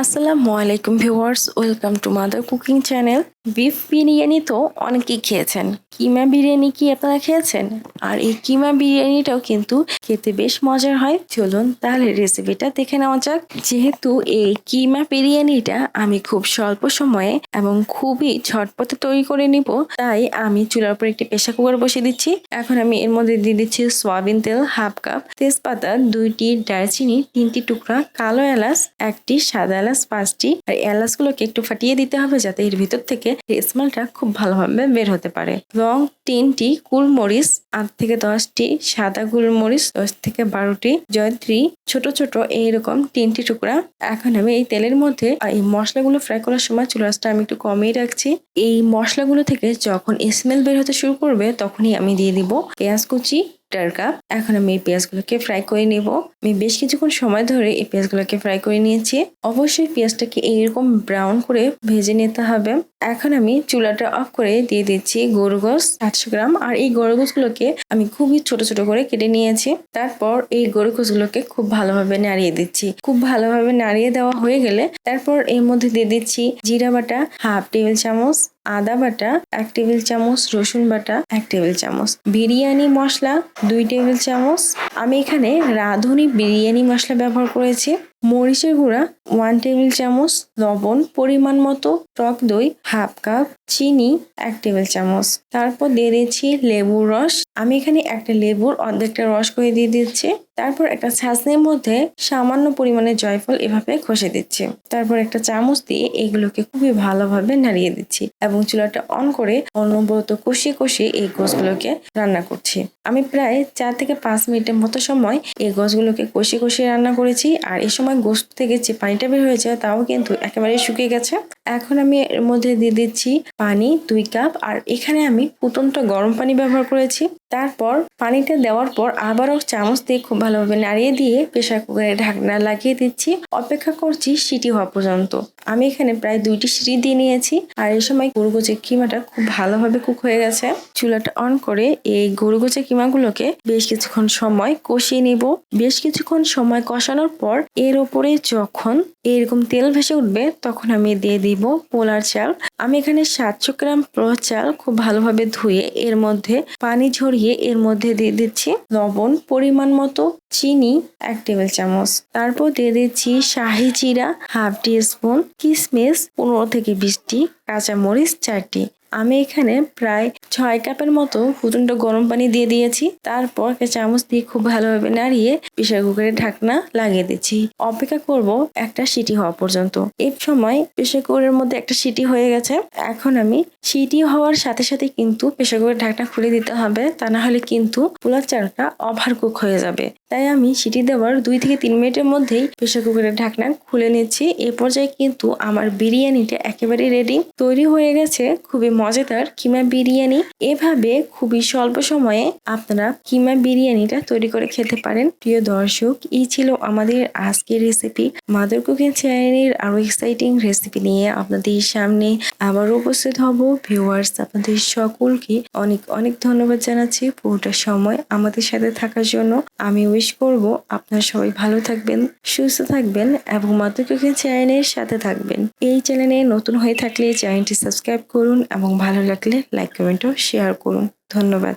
আসসালামু আলাইকুম viewers, welcome to mother cooking channel. Beef biryani তো অনেকেই খেয়েছেন, কিমা বিরিয়ানি কি আপনারা খেয়েছেন? আর এই কিমা বিরিয়ানিটাও কিন্তু খেতে বেশ মজার হয়। চলুন তাহলে রেসিপিটা দেখে নেওয়া যাক। যেহেতু এই কিমা বিরিয়ানিটা আমি খুব স্বল্প সময়ে এবং খুবই ঝটপটে তৈরি করে নিব, তাই আমি চুলার উপর একটি প্রেসার কুকার বসিয়ে দিচ্ছি। এখন আমি এর মধ্যে দিয়ে দিচ্ছি সয়াবিন তেল হাফ কাপ, তেজপাতা 2টি, দারচিনি 3টি টুকরা, কালো এলাচ 1টি, সাদা এলাচ 5টি। আর এলাচগুলোকে একটু ফাটিয়ে দিতে হবে যাতে এর ভিতর থেকে স্মেলটা খুব ভালোভাবে বের হতে পারে। লং 3টি, গোলমরিচ 8 থেকে 10টি, সাদা গোলমরিচ 10 থেকে 12টি, জয়ত্রী ছোট ছোট এইরকম 3টি টুকরা। এখন আমি এই তেলের মধ্যে এই মশলাগুলো ফ্রাই করার সময় চুলাটা আমি একটু কমিয়ে রাখছি। এই মশলাগুলো থেকে যখন স্মেল বের হতে শুরু করবে তখনই আমি দিয়ে দিব পেঁয়াজ কুচি 1.5 কাপ। এখন আমি এই পেঁয়াজগুলোকে ফ্রাই করে নিব। আমি বেশ কিছুক্ষণ সময় ধরে এই পেঁয়াজগুলোকে ফ্রাই করে নিয়েছি। অবশ্যই পেঁয়াজটাকে এইরকম ব্রাউন করে ভেজে নিতে হবে। এখন আমি চুলাটা অফ করে দিয়ে দিচ্ছি গরু গোশ 800 গ্রাম। আর এই গরু গোশগুলোকে আমি খুবই ছোট ছোট করে কেটে নিয়েছি। তারপর এই গরু গোশগুলোকে খুব ভালোভাবে নাড়িয়ে দিচ্ছি। খুব ভালোভাবে নাড়িয়ে দেওয়া হয়ে গেলে তারপর এর মধ্যে দিয়ে দিচ্ছি জিরা বাটা হাফ টেবিল চামচ, আদা বাটা 1 টেবিল চামচ, রসুন বাটা 1 টেবিল চামচ, বিরিয়ানি মশলা 2 টেবিল চামচ। আমি এখানে রাঁধুনি বিরিয়ানি মশলা ব্যবহার করেছি। মরিচের গুঁড়া 1 টেবিল চামচ, লবণ পরিমাণ মতো, টক দই হাফ কাপ, চিনি 1 টেবিল চামচ। তারপর দিয়ে দিচ্ছি লেবুর রস। আমি এখানে একটা লেবুর অর্ধেকটা রস করে দিয়ে দিচ্ছি। তারপর একটা ছাঁচনির মধ্যে সামান্য পরিমাণে জয়ফল এভাবে ঘষে দিচ্ছি। তারপর একটা চামচ দিয়ে এগুলোকে খুবই ভালোভাবে নাড়িয়ে দিচ্ছি এবং চুলাটা অন করে অনবরত কষিয়ে কষিয়ে এই গোশগুলোকে রান্না করছি। আমি প্রায় 4 থেকে 5 মিনিটের মতো সময় এই গোশগুলোকে কষিয়ে কষিয়ে রান্না করেছি। আর এই সময় গোশত থেকে যে পানিটা বের হয়েছে তাও কিন্তু একেবারে শুকিয়ে গেছে। এখন আমি এর মধ্যে দিয়ে দিচ্ছি পানি 2 কাপ। আর এখানে আমি ফুটন্ত গরম পানি ব্যবহার করেছি। তারপর পানিটা দেওয়ার পর আবারও চামচ দিয়ে খুব ভালোভাবে নাড়িয়ে দিয়ে প্রেসার কুকারে ঢাকনা লাগিয়ে দিচ্ছি। অপেক্ষা করছি সিটি হওয়া পর্যন্ত। আমি এখানে প্রায় 2টি সিটি দিয়ে নিয়েছি। আর এই সময় গরু গোচের কিমাটা খুব ভালোভাবে কুক হয়ে গেছে। চুলাটা অন করে এই গরু গোচের কিমাগুলোকে বেশ কিছুক্ষণ সময় কষিয়ে নিব। বেশ কিছুক্ষণ সময় কষানোর পর এর উপরে যখন এরকম তেল ভেসে উঠবে তখন আমি দিয়ে দিব পোলার চাল। আমি এখানে 700 গ্রাম পোলার চাল খুব ভালোভাবে ধুয়ে এর মধ্যে পানি ঝরিয়ে এর মধ্যে দিয়ে দিচ্ছি লবণ পরিমাণ মতো, চিনি 1 টেবিল চামচ। তারপর দিয়ে দিচ্ছি শাহি জিরা হাফ টি স্পুন, কিশমিশ 15 থেকে 20টি, কাঁচামরিচ 4টি। আমি এখানে প্রায় 6 কাপের মতো ফুটন্ত গরম পানি দিয়ে দিয়েছি। তারপর একটা চামচ দিয়ে খুব ভালোভাবে নাড়িয়ে প্রেসার কুকারের ঢাকনা লাগিয়ে দিচ্ছি। অপেক্ষা করব একটা সিটি হওয়া পর্যন্ত। এই সময় প্রেসার কুকারের মধ্যে একটা সিটি হয়ে গেছে। এখন আমি সিটি হওয়ার সাথে সাথে কিন্তু প্রেসার কুকারের ঢাকনা খুলে দিতে হবে, তা না হলে কিন্তু পোলার চালটা ওভার কুক হয়ে যাবে। তাই আমি সিটি দেওয়ার 2 থেকে 3 মিনিটের মধ্যেই প্রেসার কুকারের ঢাকনা খুলে নিচ্ছি। এই পর্যায়ে কিন্তু আমার বিরিয়ানিটা একেবারে রেডি, তৈরি হয়ে গেছে খুবই মজাদার কিমা বিরিয়ানি। এভাবে খুবই স্বল্প সময়ে আপনারা কিমা বিরিয়ানিটা তৈরি করে খেতে পারেন। প্রিয় দর্শক, এই ছিল আমাদের আজকের রেসিপি। মাদার কুকিং চ্যানেলের আরো এক্সাইটিং রেসিপি নিয়ে আপনাদের সামনে আবার উপস্থিত হব। ভিউয়ার্স, আপনাদের সকলকে অনেক অনেক ধন্যবাদ জানাচ্ছি পুরোটা সময় আমাদের সাথে থাকার জন্য। আমি উইশ করব আপনারা সবাই ভালো থাকবেন, সুস্থ থাকবেন এবং মাদার কুকিং চ্যানেলের সাথে থাকবেন। এই চ্যানেলে নতুন হয়ে থাকলে চ্যানেলটি সাবস্ক্রাইব করুন এবং ভালো লাগলে লাইক কমেন্ট ও শেয়ার করুন। ধন্যবাদ।